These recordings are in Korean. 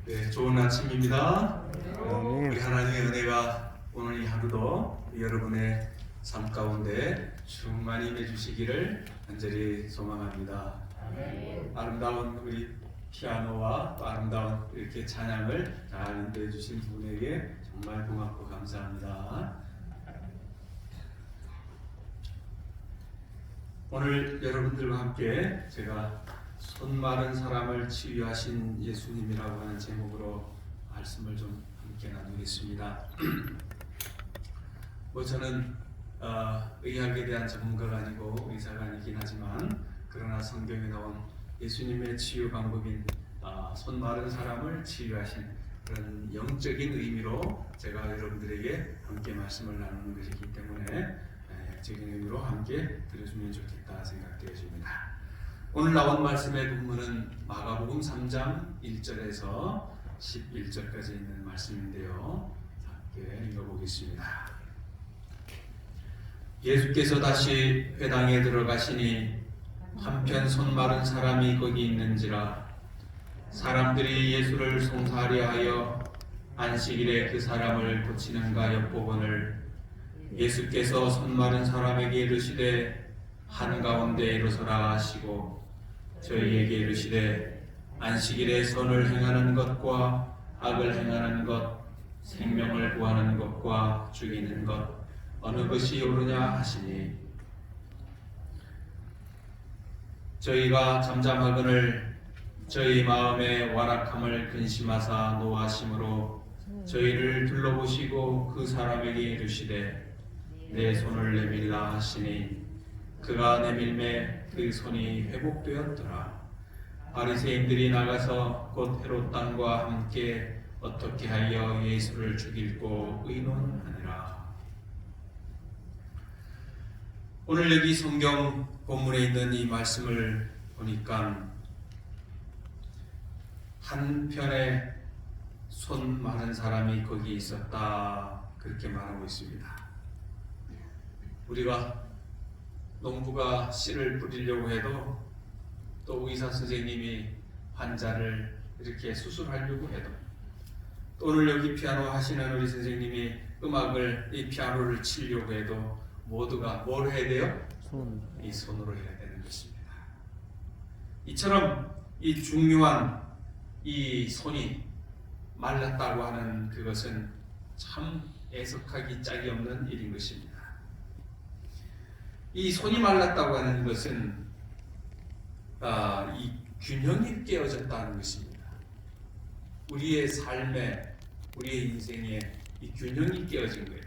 네, 좋은 아침입니다. 아멘. 우리 하나님의 은혜가 오늘 이 하루도 여러분의 삶 가운데 충만히 임해 주시기를 간절히 소망합니다. 아름다운 우리 피아노와 또 아름다운 이렇게 찬양을 잘 인도해 주신 분에게 정말 고맙고 감사합니다. 오늘 여러분들과 함께 제가 손 마른 사람을 치유하신 예수님이라고 하는 제목으로 말씀을 좀 함께 나누겠습니다. 저는 의학에 대한 전문가가 아니고 의사가 아니긴 하지만 그러나 성경에 나온 예수님의 치유 방법인 손 마른 사람을 치유하신 그런 영적인 의미로 제가 여러분들에게 함께 말씀을 나누는 것이기 때문에 영적인 의미로 함께 들어주면 좋겠다 생각되어집니다. 오늘 나온 말씀의 본문은 마가복음 3장 1절에서 11절까지 있는 말씀인데요. 함께 읽어보겠습니다. 예수께서 다시 회당에 들어가시니 한편 손 마른 사람이 거기 있는지라. 사람들이 예수를 송사하려 하여 안식일에 그 사람을 고치는가 엿보거늘 예수께서 손 마른 사람에게 이르시되 한가운데 일어서라 하시고 저희에게 이르시되 안식일에 선을 행하는 것과 악을 행하는 것, 생명을 구하는 것과 죽이는 것 어느 것이 옳으냐 하시니 저희가 잠잠하거늘 저희 마음의 완악함을 근심하사 노하심으로 저희를 둘러보시고 그 사람에게 이르시되 내 손을 내밀라 하시니 그가 내밀매 그 손이 회복되었더라. 바리새인들이 나가서 곧 헤롯 왕과 함께 어떻게 하여 예수를 죽일고 의논하니라. 오늘 여기 성경 본문에 있는 이 말씀을 보니까 한편에 손 마른 사람이 거기 있었다 그렇게 말하고 있습니다. 우리가 농부가 씨를 뿌리려고 해도 또 의사 선생님이 환자를 이렇게 수술하려고 해도 또 오늘 여기 피아노 하시는 우리 선생님이 음악을 이 피아노를 치려고 해도 모두가 뭘 해야 돼요? 이 손으로 해야 되는 것입니다. 이처럼 이 중요한 이 손이 말랐다고 하는 그것은 참 애석하기 짝이 없는 일인 것입니다. 이 손이 말랐다고 하는 것은 이 균형이 깨어졌다는 것입니다. 우리의 삶에, 우리의 인생에 이 균형이 깨어진 거예요.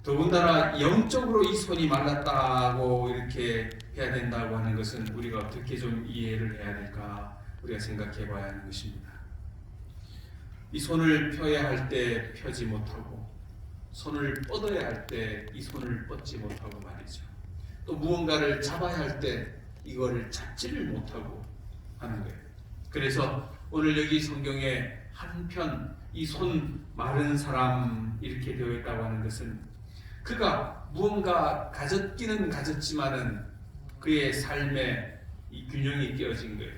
더군다나 영적으로 이 손이 말랐다고 이렇게 해야 된다고 하는 것은 우리가 어떻게 좀 이해를 해야 될까 우리가 생각해 봐야 하는 것입니다. 이 손을 펴야 할 때 펴지 못하고 손을 뻗어야 할 때 이 손을 뻗지 못하고 말이죠. 또 무언가를 잡아야 할 때 이거를 잡지를 못하고 하는 거예요. 그래서 오늘 여기 성경에 한편 이 손 마른 사람 이렇게 되어 있다고 하는 것은 그가 무언가 가졌기는 가졌지만은 그의 삶에 이 균형이 깨어진 거예요.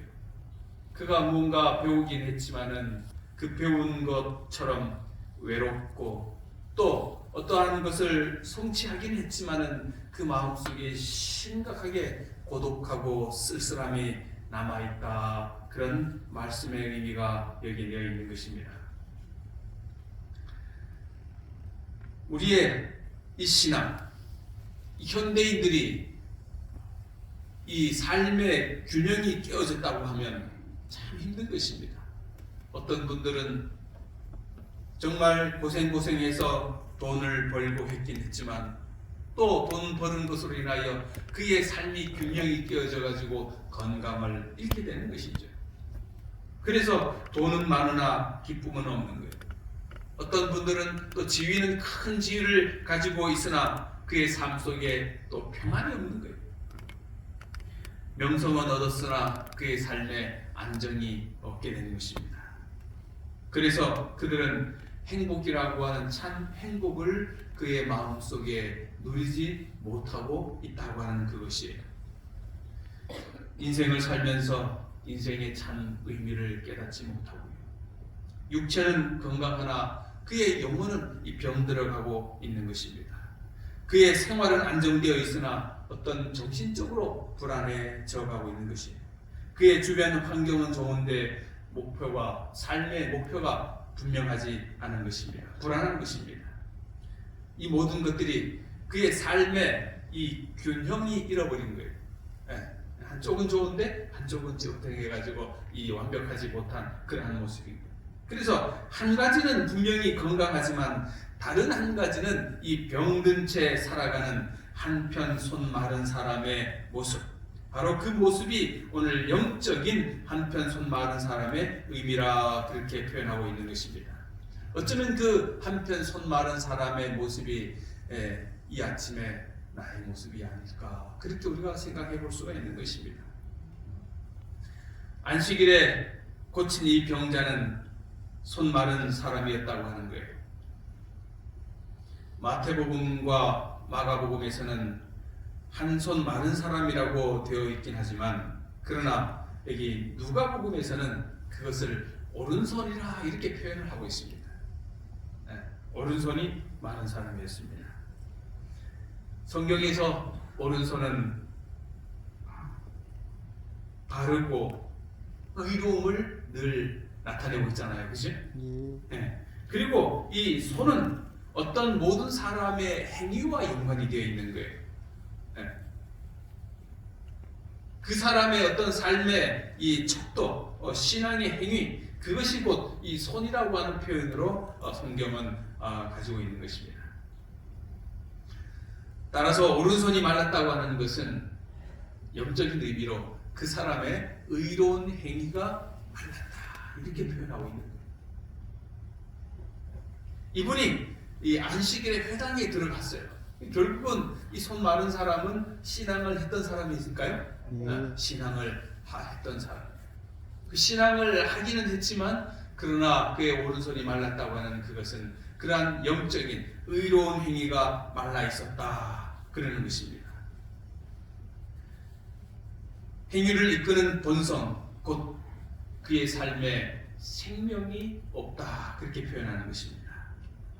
그가 무언가 배우긴 했지만은 그 배운 것처럼 외롭고 또 어떠한 것을 성취하긴 했지만은 그 마음속에 심각하게 고독하고 쓸쓸함이 남아있다. 그런 말씀의 의미가 여기 되어 있는 것입니다. 우리의 이 신앙, 이 현대인들이 이 삶의 균형이 깨어졌다고 하면 참 힘든 것입니다. 어떤 분들은 정말 고생해서 돈을 벌고 했긴 했지만 또 돈 버는 것으로 인하여 그의 삶이 균형이 깨어져 가지고 건강을 잃게 되는 것이죠. 그래서 돈은 많으나 기쁨은 없는 거예요. 어떤 분들은 또 지위는 큰 지위를 가지고 있으나 그의 삶 속에 또 평안이 없는 거예요. 명성은 얻었으나 그의 삶에 안정이 없게 되는 것입니다. 그래서 그들은 행복이라고 하는 참 행복을 그의 마음속에 누리지 못하고 있다고 하는 그것이에요. 인생을 살면서 인생의 참 의미를 깨닫지 못하고요. 육체는 건강하나 그의 영혼은 이 병들어가고 있는 것입니다. 그의 생활은 안정되어 있으나 어떤 정신적으로 불안해져 가고 있는 것이에요. 그의 주변 환경은 좋은데 목표와 삶의 목표가 분명하지 않은 것입니다. 불안한 것입니다. 이 모든 것들이 그의 삶의 이 균형이 잃어버린 거예요. 한쪽은 좋은데 한쪽은 어떻게 해가지고 이 완벽하지 못한 그런 모습입니다. 그래서 한 가지는 분명히 건강하지만 다른 한 가지는 이 병든 채 살아가는 한편 손 마른 사람의 모습, 바로 그 모습이 오늘 영적인 한편 손 마른 사람의 의미라 그렇게 표현하고 있는 것입니다. 어쩌면 그 한편 손 마른 사람의 모습이 이 아침에 나의 모습이 아닐까 그렇게 우리가 생각해 볼 수가 있는 것입니다. 안식일에 고친 이 병자는 손 마른 사람이었다고 하는 거예요. 마태복음과 마가복음에서는 한 손 마른 사람이라고 되어 있긴 하지만 그러나 여기 누가복음에서는 그것을 오른손이라 이렇게 표현을 하고 있습니다. 오른손이 마른 사람이었습니다. 성경에서 오른손은 바르고 의로움을 늘 나타내고 있잖아요. 그죠? 그리고 이 손은 어떤 모든 사람의 행위와 연관이 되어 있는 거예요. 그 사람의 어떤 삶의 이 척도, 신앙의 행위, 그것이 곧 이 손이라고 하는 표현으로 성경은 가지고 있는 것입니다. 따라서 오른손이 말랐다고 하는 것은 영적인 의미로 그 사람의 의로운 행위가 말랐다 이렇게 표현하고 있는 거예요. 이분이 이 안식일에 회당에 들어갔어요. 결국은 이 손 마른 사람은 신앙을 했던 사람이 있을까요? 신앙을 했던 사람. 그 신앙을 하기는 했지만 그러나 그의 오른손이 말랐다고 하는 그것은 그러한 영적인 의로운 행위가 말라 있었다 그러는 것입니다. 행위를 이끄는 본성, 곧 그의 삶에 생명이 없다 그렇게 표현하는 것입니다.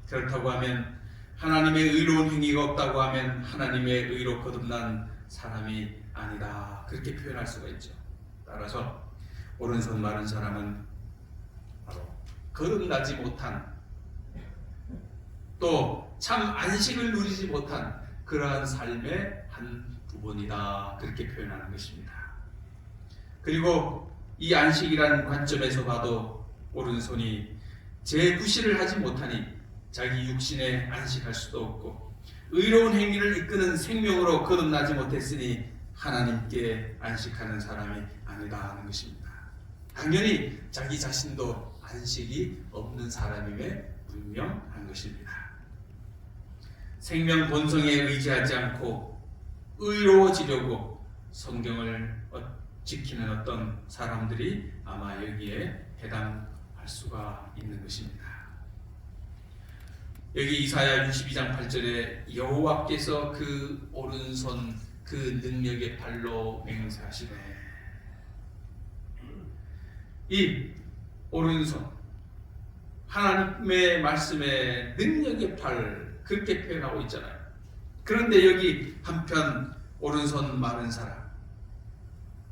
그렇다고 하면 하나님의 의로운 행위가 없다고 하면 하나님의 의로 거듭난 사람이 아니다 그렇게 표현할 수가 있죠. 따라서 오른손 마른 사람은 바로 거듭나지 못한 또 참 안식을 누리지 못한 그러한 삶의 한 부분이다 그렇게 표현하는 것입니다. 그리고 이 안식이라는 관점에서 봐도 오른손이 제구실을 하지 못하니 자기 육신에 안식할 수도 없고 의로운 행위를 이끄는 생명으로 거듭나지 못했으니 하나님께 안식하는 사람이 아니다 하는 것입니다. 당연히 자기 자신도 안식이 없는 사람임에 분명한 것입니다. 생명 본성에 의지하지 않고 의로워지려고 성경을 지키는 어떤 사람들이 아마 여기에 해당할 수가 있는 것입니다. 여기 이사야 62장 8절에 여호와께서 그 오른손 그 능력의 팔로 맹세하시네. 이 오른손 하나님의 말씀에 능력의 팔 그렇게 표현하고 있잖아요. 그런데 여기 한편 오른손 마른 사람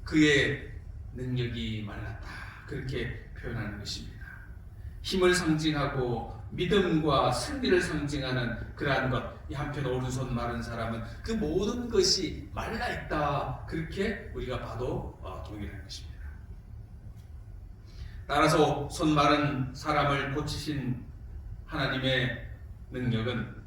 그의 능력이 말랐다 그렇게 표현하는 것입니다. 힘을 상징하고 믿음과 승리를 상징하는 그러한 것, 이 한편 오른손 마른 사람은 그 모든 것이 말라있다 그렇게 우리가 봐도 동일한 것입니다. 따라서 손 마른 사람을 고치신 하나님의 능력은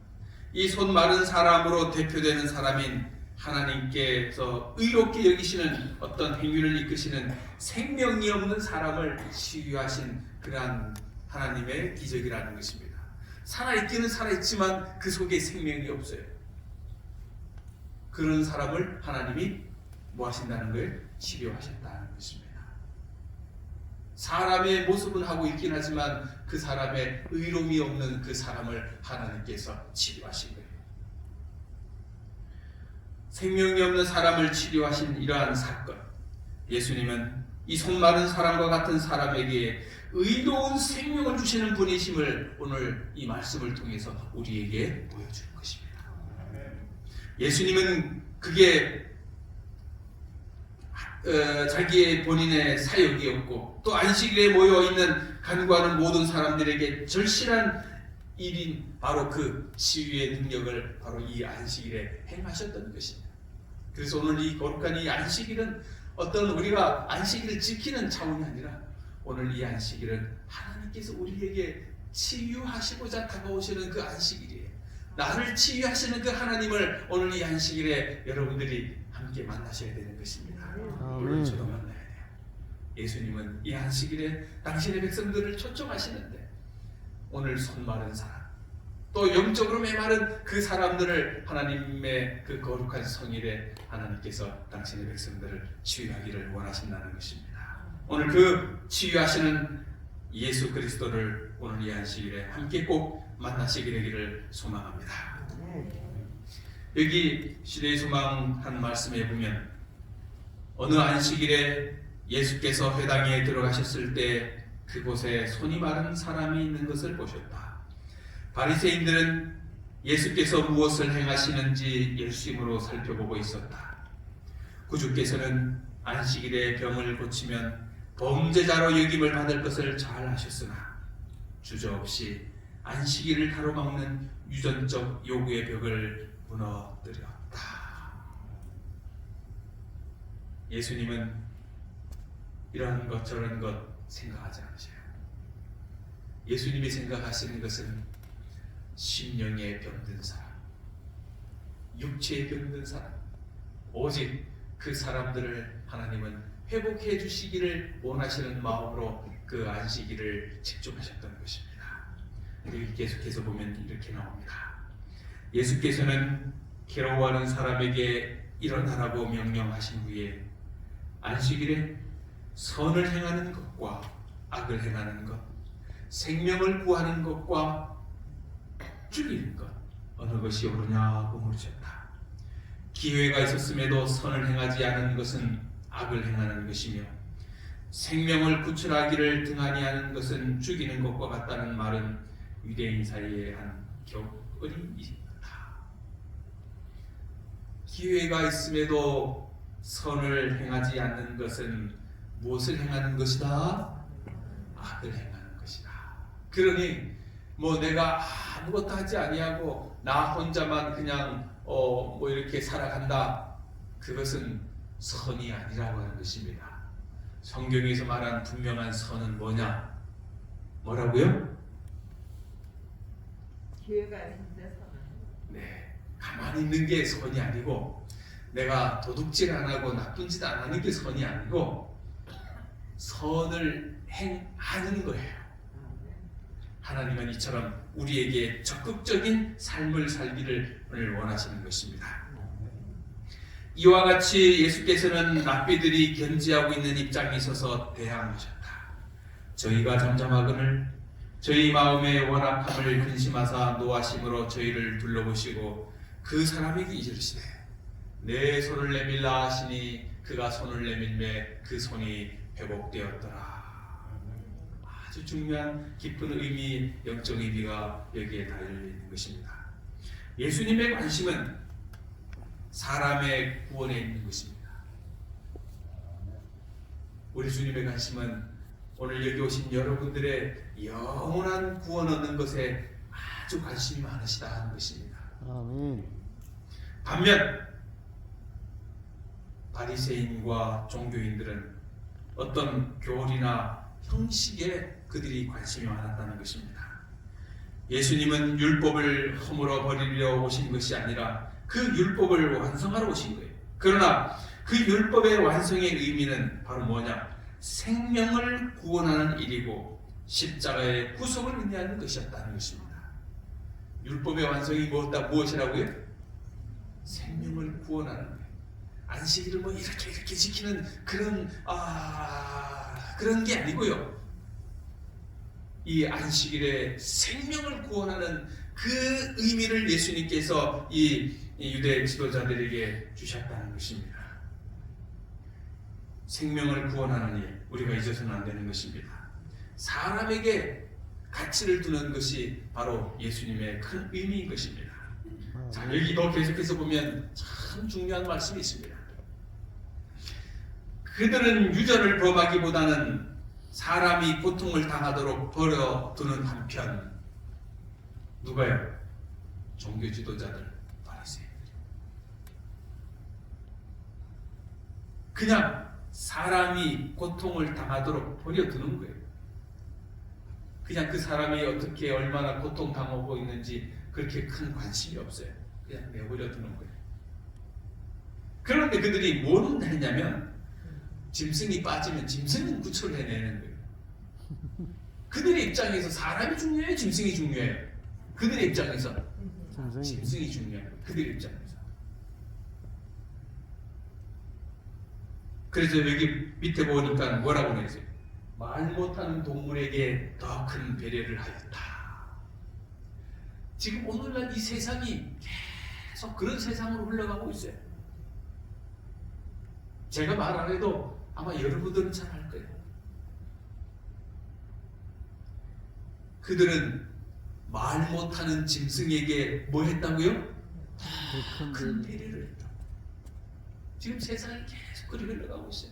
이 손 마른 사람으로 대표되는 사람인 하나님께서 의롭게 여기시는 어떤 행위를 이끄시는 생명이 없는 사람을 치유하신 그러한 하나님의 기적이라는 것입니다. 살아있기는 살아있지만 그 속에 생명이 없어요. 그런 사람을 하나님이 뭐 하신다는 거예요? 치료하셨다는 것입니다. 사람의 모습은 하고 있긴 하지만 그 사람의 의로움이 없는 그 사람을 하나님께서 치료하신 거예요. 생명이 없는 사람을 치료하신 이러한 사건, 예수님은 이 손 마른 사람과 같은 사람에게 의로운 생명을 주시는 분이심을 오늘 이 말씀을 통해서 우리에게 보여주는 것입니다. 예수님은 그게 자기의 본인의 사역이었고 또 안식일에 모여있는 간구하는 모든 사람들에게 절실한 일인 바로 그 치유의 능력을 바로 이 안식일에 행하셨던 것입니다. 그래서 오늘 이 거룩한 이 안식일은 어떤 우리가 안식일을 지키는 차원이 아니라 오늘 이 안식일은 하나님께서 우리에게 치유하시고자 다가오시는 그 안식일이에요. 나를 치유하시는 그 하나님을 오늘 이 안식일에 여러분들이 함께 만나셔야 되는 것입니다. 물론 저도 만나야 돼요. 예수님은 이 안식일에 당신의 백성들을 초청하시는데 오늘 손 마른 사람 또 영적으로 메마른 그 사람들을 하나님의 그 거룩한 성일에 하나님께서 당신의 백성들을 치유하기를 원하신다는 것입니다. 오늘 그 치유하시는 예수 그리스도를 오늘 이 안식일에 함께 꼭 만나시게 되기를 소망합니다. 여기 시대의 소망 한 말씀에 보면 어느 안식일에 예수께서 회당에 들어가셨을 때 그곳에 손이 마른 사람이 있는 것을 보셨다. 바리새인들은 예수께서 무엇을 행하시는지 열심으로 살펴보고 있었다. 구주께서는 안식일에 병을 고치면 범죄자로 여김을 받을 것을 잘 아셨으나 주저없이 안식일을 가로막는 유전적 요구의 벽을 무너뜨렸다. 예수님은 이런 것 저런 것 생각하지 않으셔요. 예수님이 생각하시는 것은 심령에 병든 사람, 육체에 병든 사람, 오직 그 사람들을 하나님은 회복해 주시기를 원하시는 마음으로 그 안식일을 집중하셨던 것입니다. 여기 계속해서 보면 이렇게 나옵니다. 예수께서는 괴로워하는 사람에게 일어나라고 명령하신 후에 안식일에 선을 행하는 것과 악을 행하는 것, 생명을 구하는 것과 죽이는 것 어느 것이 옳으냐고 물으셨다. 기회가 있었음에도 선을 행하지 않은 것은 악을 행하는 것이며 생명을 구출하기를 등한히 하는 것은 죽이는 것과 같다는 말은 유대인 사이에 한 격언이다. 기회가 있음에도 선을 행하지 않는 것은 무엇을 행하는 것이다? 악을 행하는 것이다. 그러니 뭐 내가 아무것도 하지 아니하고 나 혼자만 그냥 뭐 이렇게 살아간다. 그것은 선이 아니라고 하는 것입니다. 성경에서 말한 분명한 선은 뭐냐? 뭐라고요? 기회가 있는데 선은. 네, 가만히 있는 게 선이 아니고 내가 도둑질 안 하고 나쁜 짓 안 하는 게 선이 아니고 선을 행하는 거예요. 하나님은 이처럼 우리에게 적극적인 삶을 살기를 원하시는 것입니다. 이와 같이 예수께서는 랍비들이 견지하고 있는 입장에 있어서 대항하셨다. 저희가 잠잠하거늘 저희 마음의 완악함을 근심하사 노하심으로 저희를 둘러보시고 그 사람에게 이르시되 내 손을 내밀라 하시니 그가 손을 내밀매 그 손이 회복되었더라. 아주 중요한 깊은 의미, 영적 의미가 여기에 달려있는 것입니다. 예수님의 관심은 사람의 구원에 있는 것입니다. 우리 주님의 관심은 오늘 여기 오신 여러분들의 영원한 구원 얻는 것에 아주 관심이 많으시다 하는 것입니다. 반면 바리새인과 종교인들은 어떤 교리나 형식에 그들이 관심이 많았다는 것입니다. 예수님은 율법을 허물어 버리려 오신 것이 아니라 그 율법을 완성하러 오신 거예요. 그러나 그 율법의 완성의 의미는 바로 뭐냐? 생명을 구원하는 일이고 십자가의 구속을 의미하는 것이었다는 것입니다. 율법의 완성이 무엇이라고요? 생명을 구원하는 거예요. 안식일을 뭐 이렇게 지키는 그런 게 아니고요. 이 안식일에 생명을 구원하는 그 의미를 예수님께서 이 유대 지도자들에게 주셨다는 것입니다. 생명을 구원하는 일. 우리가 잊어서는 안 되는 것입니다. 사람에게 가치를 두는 것이 바로 예수님의 큰 의미인 것입니다. 자, 여기도 계속해서 보면 참 중요한 말씀이 있습니다. 그들은 유전을 범하기보다는 사람이 고통을 당하도록 버려두는 한편, 누가요? 종교 지도자들, 바리새인들. 그냥 사람이 고통을 당하도록 버려두는 거예요. 그냥 그 사람이 어떻게 얼마나 고통당하고 있는지 그렇게 큰 관심이 없어요. 그냥 내버려두는 거예요. 그런데 그들이 뭘 했냐면 짐승이 빠지면 짐승은 구출을 해내는 거예요. 그들의 입장에서 사람이 중요해요? 짐승이 중요해요? 그들의 입장에서 짐승이 중요해요. 그들의 입장에서. 그래서 여기 밑에 보니까 뭐라고 그랬어요? 말 못하는 동물에게 더 큰 배려를 하였다. 지금 오늘날 이 세상이 계속 그런 세상으로 흘러가고 있어요. 제가 말 안 해도 아마 여러분들은 잘 알 거예요. 그들은 말 못하는 짐승에게 뭐 했다고요? 더 큰 배려를 했다. 지금 세상이 계속 그리 흘러가고 있어요.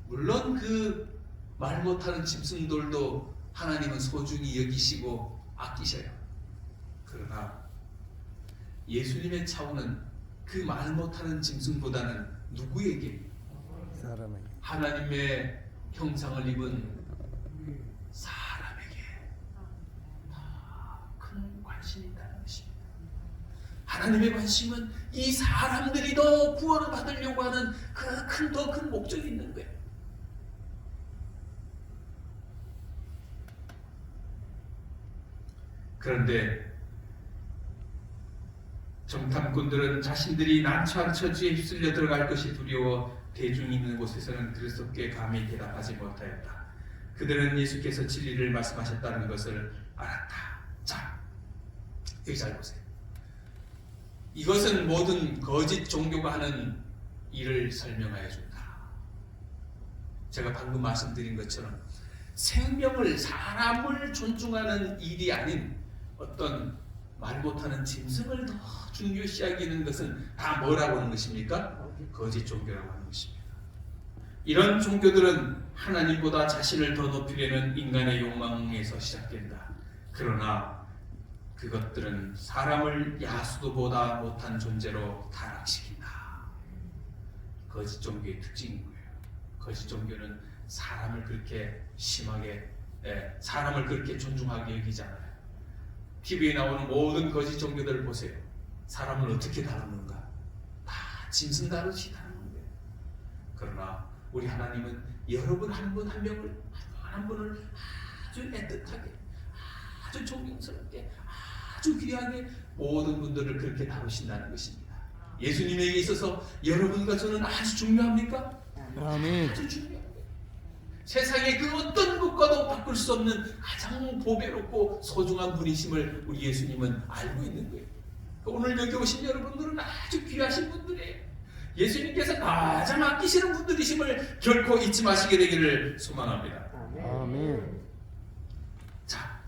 물론 그 말 못하는 짐승들도 하나님은 소중히 여기시고 아끼셔요. 그러나 예수님의 차원은 그 말 못하는 짐승보다는 누구에게? 사람에게. 하나님의 형상을 입은 사람에게 더 큰 관심이 있다는 것입니다. 하나님의 관심은 이 사람들이 더 구원을 받으려고 하는 그 더 큰 목적이 있는 거예요. 그런데 정탐꾼들은 자신들이 난처한 처지에 휩쓸려 들어갈 것이 두려워 대중이 있는 곳에서는 그리스도께 감히 대답하지 못하였다. 그들은 예수께서 진리를 말씀하셨다는 것을 알았다. 자, 여기 잘 보세요. 이것은 모든 거짓 종교가 하는 일을 설명하여 준다. 제가 방금 말씀드린 것처럼 생명을, 사람을 존중하는 일이 아닌 어떤 말 못하는 짐승을 더 중요시 여기는 것은 다 뭐라고 하는 것입니까? 거짓 종교라고 하는 것입니다. 이런 종교들은 하나님보다 자신을 더 높이려는 인간의 욕망에서 시작된다. 그러나 그것들은 사람을 야수도보다 못한 존재로 타락시킨다. 거짓 종교의 특징인 거예요. 거짓 종교는 사람을 그렇게 심하게, 사람을 그렇게 존중하게 여기지 않아요. TV에 나오는 모든 거짓 종교들을 보세요. 사람을 어떻게 다루는가? 다 짐승 다루듯이 다루는 거예요. 그러나 우리 하나님은 여러분 한 분 한 명을, 한 분을 아주 애틋하게, 아주 존경스럽게, 아주 귀하게 모든 분들을 그렇게 다루신다는 것입니다. 예수님에게 있어서 여러분과 저는 아주 중요합니까? 아멘. 아주 중요합니다. 세상의 그 어떤 것과도 바꿀 수 없는 가장 보배롭고 소중한 분이심을 우리 예수님은 알고 있는 거예요. 오늘 여기 오신 여러분들은 아주 귀하신 분들이에요. 예수님께서 가장 아끼시는 분들이심을 결코 잊지 마시게 되기를 소망합니다. 아멘. 자,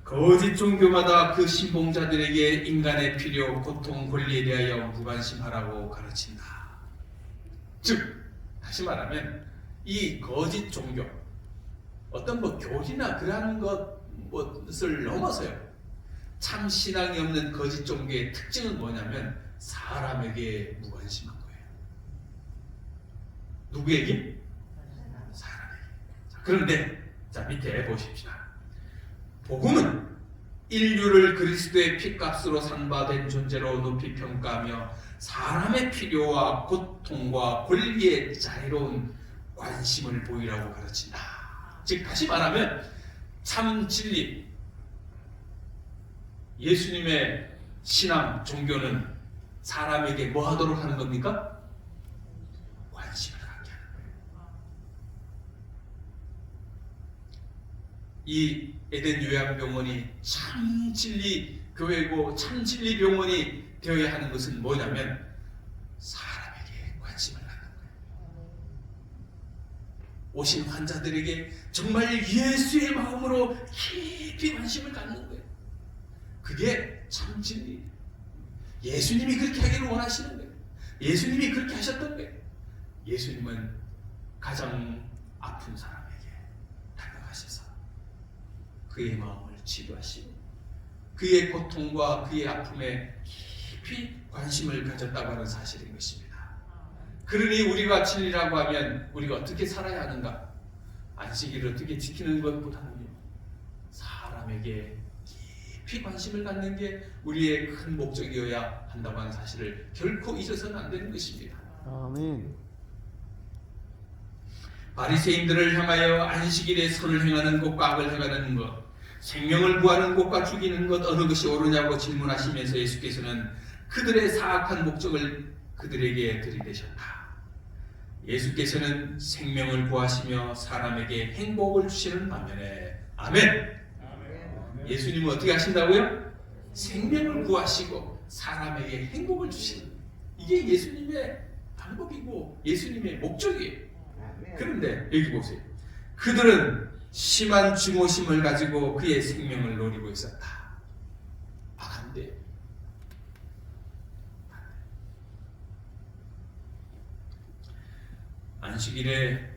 거짓 종교마다 그 신봉자들에게 인간의 필요, 고통, 권리에 대하여 무관심하라고 가르친다. 즉, 다시 말하면 이 거짓 종교, 어떤 교리나 그러한 것을 넘어서요. 참 신앙이 없는 거짓 종교의 특징은 뭐냐면 사람에게 무관심한 거예요. 누구에게? 사람에게. 자, 그런데 자, 밑에 보십시다. 복음은 인류를 그리스도의 피값으로 상받은 존재로 높이 평가하며 사람의 필요와 고통과 권리에 자유로운 관심을 보이라고 가르친다. 즉 다시 말하면 참 진리, 예수님의 신앙, 종교는 사람에게 뭐 하도록 하는 겁니까? 관심을 갖게 하는 거예요. 이 에덴 요양병원이 참 진리 교회고 참 진리 병원이 되어야 하는 것은 뭐냐면 사람에게 관심을 갖는 거예요. 오신 환자들에게 정말 예수의 마음으로 깊이 관심을 갖는 거예요. 그게 참 진리예요. 예수님이 그렇게 하기를 원하시는 거예요. 예수님이 그렇게 하셨던 거예요. 예수님은 가장 아픈 사람에게 다가가셔서 그의 마음을 치료하시고 그의 고통과 그의 아픔에 깊이 관심을 가졌다고 하는 사실인 것입니다. 그러니 우리가 진리라고 하면 우리가 어떻게 살아야 하는가? 안식일을 어떻게 지키는 것보다는요, 사람에게 깊이 관심을 갖는 게 우리의 큰 목적이어야 한다고 하는 사실을 결코 잊어서는 안 되는 것입니다. 아멘. 바리새인들을 향하여 안식일에 선을 행하는 것과 악을 행하는 것, 생명을 구하는 것과 죽이는 것 어느 것이 옳으냐고 질문하시면서 예수께서는 그들의 사악한 목적을 그들에게 들이대셨다. 예수께서는 생명을 구하시며 사람에게 행복을 주시는 반면에 아멘. 예수님은 어떻게 하신다고요? 생명을 구하시고 사람에게 행복을 주시는, 이게 예수님의 방법이고 예수님의 목적이에요. 그런데 여기 보세요. 그들은 심한 증오심을 가지고 그의 생명을 노리고 있었다. 안 돼. 안식일에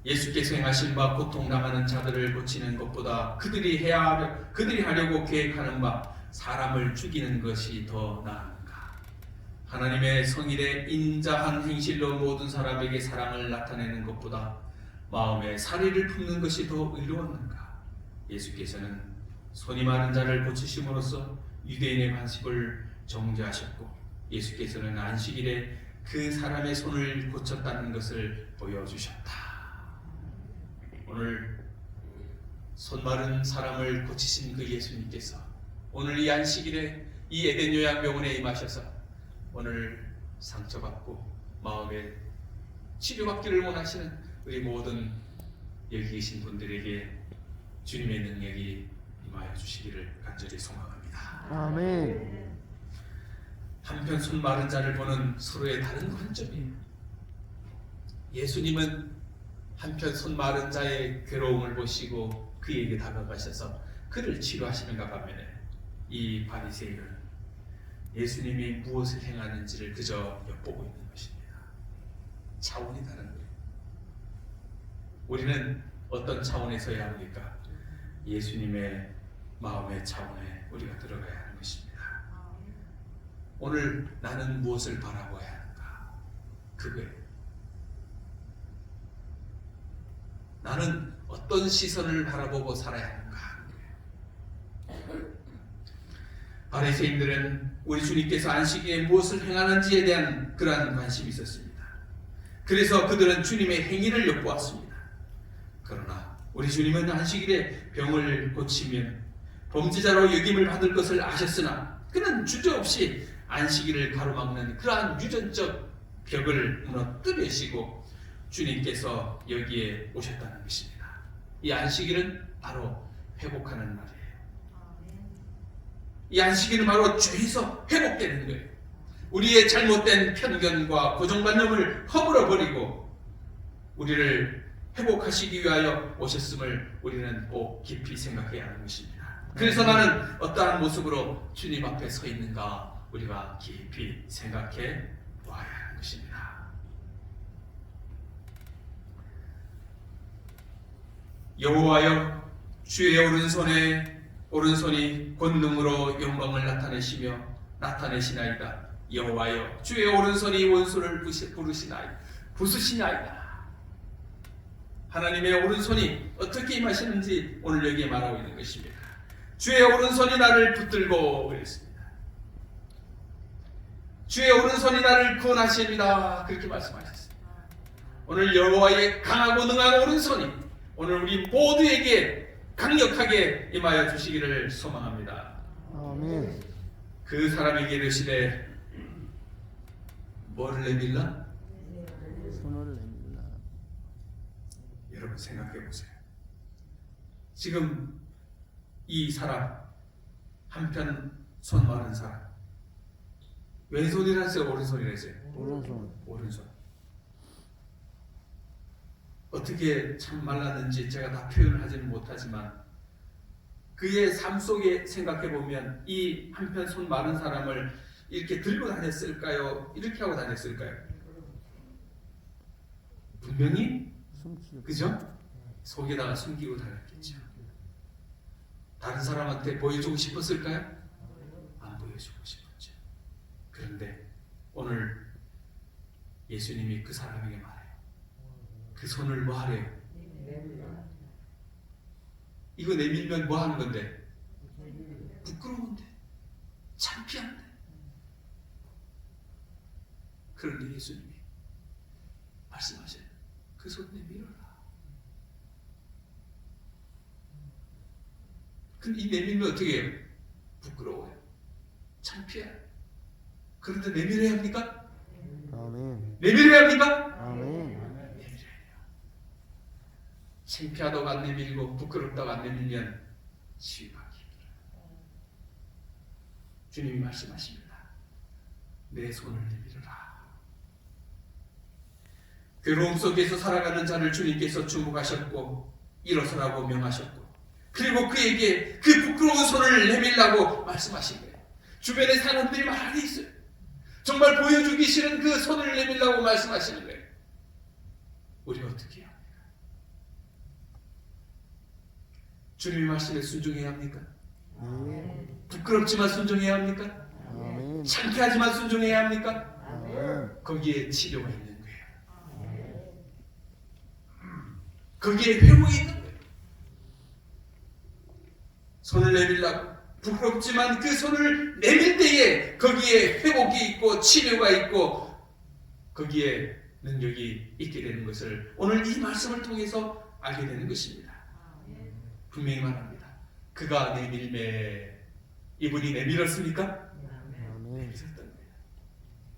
예수께서 행하신 바 고통당하는 자들을 고치는 것보다 그들이 하려고 계획하는 바 사람을 죽이는 것이 더 나은가? 하나님의 성일에 인자한 행실로 모든 사람에게 사랑을 나타내는 것보다 마음에 사리를 품는 것이 더 의로웠는가? 예수께서는 손이 마른 자를 고치심으로써 유대인의 관습을 정죄하셨고 예수께서는 안식일에 그 사람의 손을 고쳤다는 것을 보여주셨다. 오늘 손 마른 사람을 고치신 그 예수님께서 오늘 이 안식일에 이 에덴 요양병원에 임하셔서 오늘 상처받고 마음에 치료받기를 원하시는 우리 모든 여기 계신 분들에게 주님의 능력이 임하여 주시기를 간절히 소망합니다. 아멘. 한편 손 마른 자를 보는 서로의 다른 관점이에요. 예수님은 한편 손 마른 자의 괴로움을 보시고 그에게 다가가셔서 그를 치료하시는가 반면에 이 바리새인은 예수님이 무엇을 행하는지를 그저 엿보고 있는 것입니다. 차원이 다른 거예요. 우리는 어떤 차원에서 해야 합니까? 예수님의 마음의 차원에 우리가 들어가야 하는 것입니다. 오늘 나는 무엇을 바라봐야 하는가? 그거예요. 나는 어떤 시선을 바라보고 살아야 하는가? 바리새인들은 우리 주님께서 안식일에 무엇을 행하는지에 대한 그러한 관심이 있었습니다. 그래서 그들은 주님의 행위를 엿보았습니다. 그러나 우리 주님은 안식일에 병을 고치면 범죄자로 여김을 받을 것을 아셨으나 그는 주저없이 안식일을 가로막는 그러한 유전적 벽을 무너뜨리시고 주님께서 여기에 오셨다는 것입니다. 이 안식일은 바로 회복하는 날이에요. 이 안식일은 바로 죄에서 회복되는 거예요. 우리의 잘못된 편견과 고정관념을 허물어버리고 우리를 회복하시기 위하여 오셨음을 우리는 꼭 깊이 생각해야 하는 것입니다. 그래서 나는 어떠한 모습으로 주님 앞에 서 있는가 우리가 깊이 생각해 봐야 하는 것입니다. 여호와여, 주의 오른손이 권능으로 영광을 나타내시나이다. 여호와여, 주의 오른손이 원수를 부수시나이다. 하나님의 오른손이 어떻게 임하시는지 오늘 여기에 말하고 있는 것입니다. 주의 오른손이 나를 붙들고 그랬습니다. 주의 오른손이 나를 구원하십니다. 그렇게 말씀하셨습니다. 오늘 여호와의 강하고 능한 오른손이 오늘 우리 모두에게 강력하게 임하여 주시기를 소망합니다. 아멘. 그 사람에게 이르시되 뭐를 내밀라? 손을 내밀라. 여러분 생각해 보세요. 지금 이 사람 한편 손 마른 사람 왼손이라서요, 오른손이라서요? 오른손. 오른손. 어떻게 참 말랐는지 제가 다 표현을 하지는 못하지만 그의 삶 속에 생각해 보면 이 한편 손 마른 사람을 이렇게 들고 다녔을까요? 이렇게 하고 다녔을까요? 분명히 숨기고. 그죠? 속에다가 숨기고 다녔겠죠. 다른 사람한테 보여주고 싶었을까요? 안 보여주고 싶었죠. 그런데 오늘 예수님이 그 사람에게 말해요. 그 손을 뭐 하래요? 이거 내밀면 뭐 하는 건데? 부끄러운데, 창피한데. 그런데 예수님이 말씀하셔요. 그 손 내밀어라. 근데 이 내밀면 어떻게 해요? 부끄러워요. 창피해요. 그런데 내밀어야 합니까? 아멘. 내밀어야 합니까? 아멘. 창피하다고 안 내밀고 부끄럽다고 안 내밀면 치유하기 힘들어요. 주님이 말씀하십니다. 내 손을 내밀어라. 괴로움 속에서 살아가는 자를 주님께서 주목하셨고 일어서라고 명하셨고 그리고 그에게 그 부끄러운 손을 내밀라고 말씀하신 거예요. 주변에 사람들이 많이 있어요. 정말 보여주기 싫은 그 손을 내밀라고 말씀하시는 거예요. 우리가 어떻게 해야 합니까? 주님의 말씀에 순종해야 합니까? 부끄럽지만 순종해야 합니까? 아멘. 창피하지만 순종해야 합니까? 아멘. 거기에 치료가 있는 거예요. 거기에 회복이 있는 거예요. 손을 내밀라고 부끄럽지만 그 손을 내밀 때에 거기에 회복이 있고 치료가 있고 거기에 능력이 있게 되는 것을 오늘 이 말씀을 통해서 알게 되는 것입니다. 분명히 말합니다. 그가 내밀매 이분이 내밀었습니까? 아멘. 내밀었던 거예요.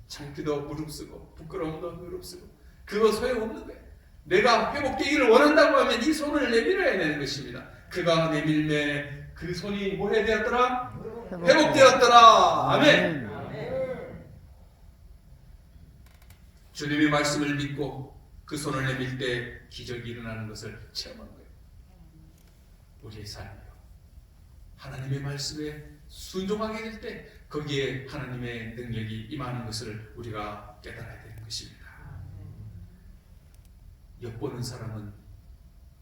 창피도 무릅쓰고 부끄러움도 무릅쓰고 그거 소용없는 거예요. 내가 회복되기를 원한다고 하면 이 손을 내밀어야 되는 것입니다. 그가 내밀매 그 손이 뭐 해야 되었더라? 회복되었더라. 아멘. 주님의 말씀을 믿고 그 손을 내밀 때 기적이 일어나는 것을 체험한 거예요. 우리의 삶이요. 하나님의 말씀에 순종하게 될 때 거기에 하나님의 능력이 임하는 것을 우리가 깨달아야 되는 것입니다. 엿보는 사람은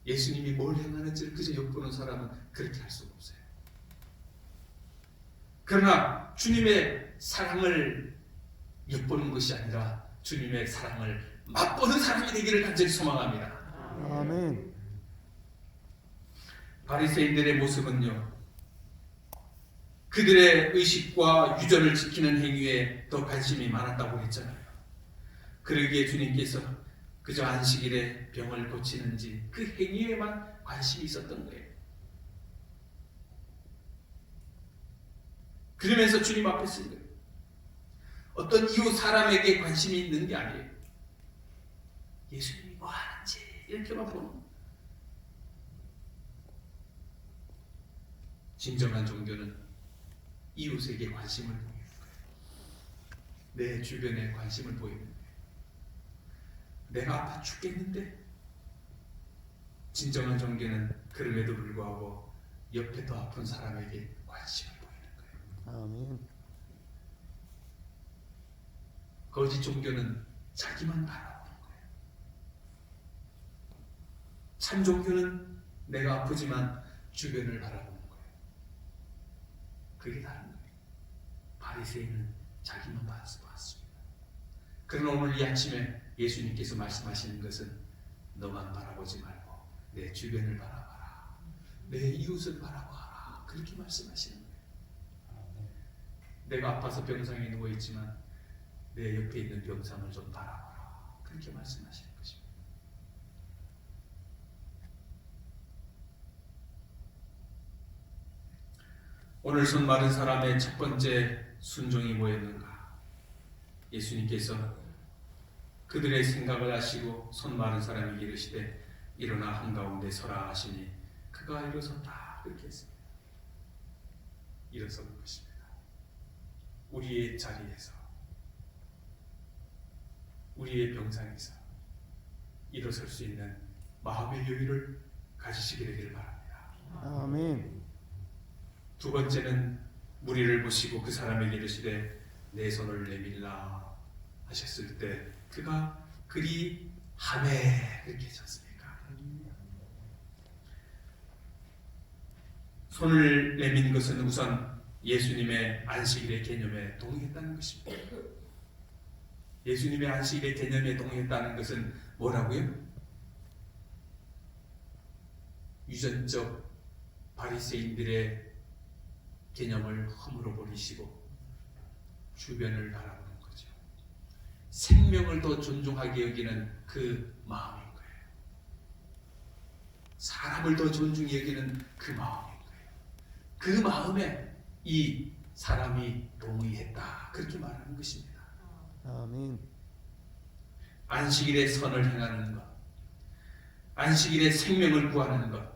예수님이 뭘 행하는지를 그저 엿보는 사람은 그렇게 할 수가 없어요. 그러나 주님의 사랑을 엿보는 것이 아니라 주님의 사랑을 맛보는 사람이 되기를 간절히 소망합니다. 아멘. 바리새인들의 모습은요, 그들의 의식과 유전을 지키는 행위에 더 관심이 많았다고 했잖아요. 그러기에 주님께서 그저 안식일에 병을 고치는지 그 행위에만 관심이 있었던 거예요. 그러면서 주님 앞에 쓴 거예요. 어떤 이웃 사람에게 관심이 있는 게 아니에요. 예수님이 뭐 하는지 이렇게만 보는 거예요. 진정한 종교는 이웃에게 관심을 보이는 거예요. 내 주변에 관심을 보이는 거예요. 내가 아파 죽겠는데 진정한 종교는 그럼에도 불구하고 옆에 더 아픈 사람에게 관심을 보이는 거예요. 아멘. 거짓 종교는 자기만 바라보는 거예요. 참 종교는 내가 아프지만 주변을 바라보는 거예요. 그게 다른 거예요. 바리새인은 자기만 봤습니다. 그러나 오늘 이 아침에 예수님께서 말씀하시는 것은 너만 바라보지 말고 내 주변을 바라봐라. 내 이웃을 바라봐라. 그렇게 말씀하시는 거예요. 내가 아파서 병상에 누워있지만 내 옆에 있는 병상을 좀 바라봐라. 그렇게 말씀하시는 것입니다. 오늘 손 마른 사람의 첫 번째 순종이 뭐였는가? 예수님께서 그들의 생각을 아시고 손 마른 사람에게 이르시되 일어나 한가운데 서라 하시니 그가 일어섰다. 그렇게 했습니다. 일어서는 것입니다. 우리의 자리에서 우리의 병상에서 일어설 수 있는 마음의 여유를 가지시게 되기를 바랍니다. 아멘. 두 번째는 무리를 보시고 그 사람에게 이르시되 내 손을 내밀라 하셨을 때 그가 그리 하매 그렇게 하셨습니까? 손을 내민 것은 우선 예수님의 안식일의 개념에 동의했다는 것입니다. 예수님의 안식일의 개념에 동의했다는 것은 뭐라고요? 유전적 바리새인들의 개념을 허물어 버리시고 주변을 바라보는 거죠. 생명을 더 존중하게 여기는 그 마음인 거예요. 사람을 더 존중히 여기는 그 마음인 거예요. 그 마음에 이 사람이 동의했다. 그렇게 말하는 것입니다. 아멘. 안식일의 선을 행하는 것, 안식일의 생명을 구하는 것,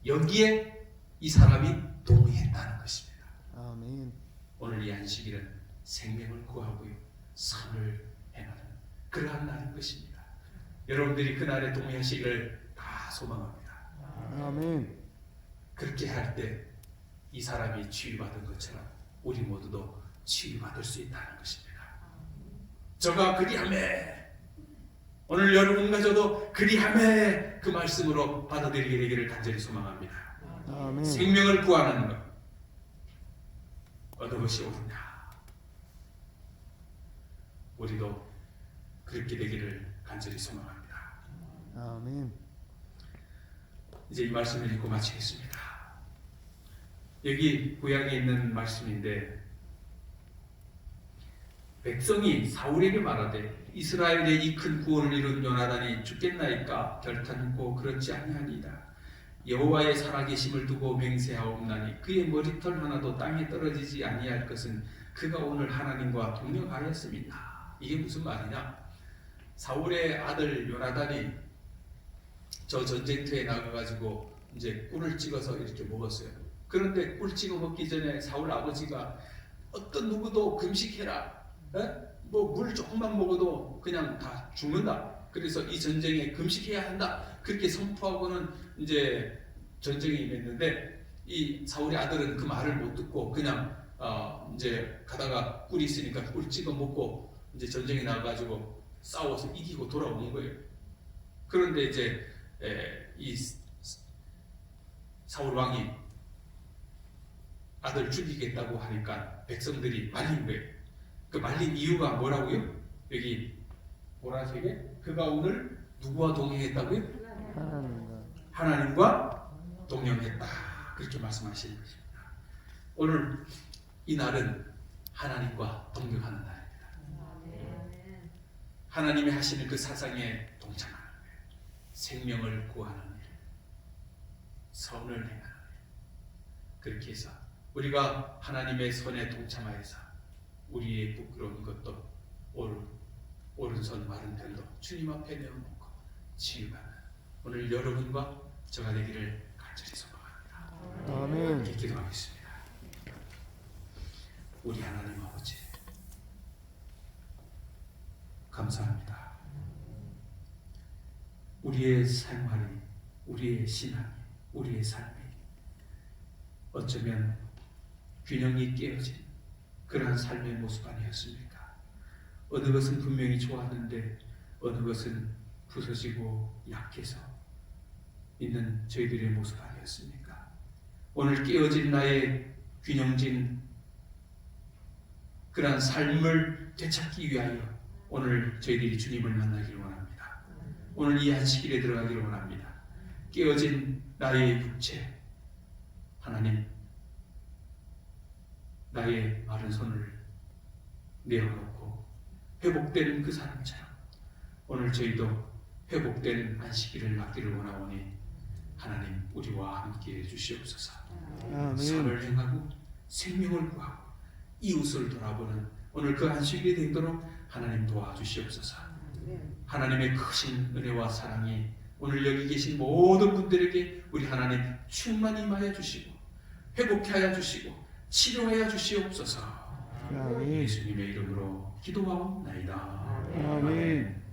여기에 이 사람이 동의했다는 것입니다. 아멘. 오늘 이 안식일은 생명을 구하고요, 선을 행하는 그러한 날인 것입니다. 여러분들이 그날에 동의하시기를 다 소망합니다. 아멘. 그렇게 할 때 이 사람이 치유받은 것처럼 우리 모두도 치유받을 수 있다는 것입니다. 저가 그리하매, 오늘 여러분과 저도 그리하매 그 말씀으로 받아들이게 되기를 간절히 소망합니다. 아멘. 생명을 구하는 것, 어느 것이 옳으냐, 우리도 그렇게 되기를 간절히 소망합니다. 아멘. 이제 이 말씀을 읽고 마치겠습니다. 여기 구약에 있는 말씀인데, 백성이 사울에게 말하되 이스라엘의 이 큰 구원을 이룬 요나단이 죽겠나이까? 결탄코 그렇지 아니하니이다. 여호와의 살아계심을 두고 맹세하옵나니 그의 머리털 하나도 땅에 떨어지지 아니할 것은 그가 오늘 하나님과 동력하였음이다. 이게 무슨 말이냐? 사울의 아들 요나단이 저 전쟁터에 나가가지고 이제 꿀을 찍어서 이렇게 먹었어요. 그런데 꿀 찍어 먹기 전에 사울 아버지가 어떤 누구도 금식해라, 뭐 물 조금만 먹어도 그냥 다 죽는다. 그래서 이 전쟁에 금식해야 한다. 그렇게 선포하고는 이제 전쟁에 임했는데, 이 사울의 아들은 그 말을 못 듣고 그냥 이제 가다가 꿀이 있으니까 꿀 찍어 먹고 이제 전쟁에 나가가지고 싸워서 이기고 돌아오는 거예요. 그런데 이제 이 사울 왕이 아들 죽이겠다고 하니까 백성들이 말린 거예요. 그 말린 이유가 뭐라고요? 여기 보라색에 그가 오늘 누구와 동행했다고요? 하나님과. 하나님과 동행했다. 그렇게 말씀하시는 것입니다. 오늘 이 날은 하나님과 동행하는 날입니다. 하나님이 하시는 그 사상에 동참하는 거예요. 생명을 구하는 일, 선을 행하는 일. 그렇게 해서 우리가 하나님의 선에 동참하여서 우리의 부끄러운 것도 오른손 마른 들도 주님 앞에 내어놓고 치유받는 오늘 여러분과 저가 되기를 간절히 소망합니다. 아멘. 이렇게 기도하겠습니다. 우리 하나님 아버지, 감사합니다. 우리의 생활이, 우리의 신앙이, 우리의 삶이 어쩌면 균형이 깨어진 그러한 삶의 모습 아니었습니까? 어느 것은 분명히 좋았는데 어느 것은 부서지고 약해서 있는 저희들의 모습 아니었습니까? 오늘 깨어진 나의 균형진 그러한 삶을 되찾기 위하여 오늘 저희들이 주님을 만나기를 원합니다. 오늘 이 안식일에 들어가기를 원합니다. 깨어진 나의 육체, 하나님, 나의 마른 손을 내어놓고 회복된 그 사람처럼 오늘 저희도 회복된 안식일을 맞기를 원하오니 하나님 우리와 함께 해주시옵소서. 아멘. 선을 행하고 생명을 구하고 이웃을 돌아보는 오늘 그 안식일이 되도록 하나님 도와주시옵소서. 하나님의 크신 은혜와 사랑이 오늘 여기 계신 모든 분들에게 우리 하나님 충만히 임하여 주시고 회복해 하여 주시고 치료하여 주시옵소서. 아멘. 예수님의 이름으로 기도하옵나이다. 아멘.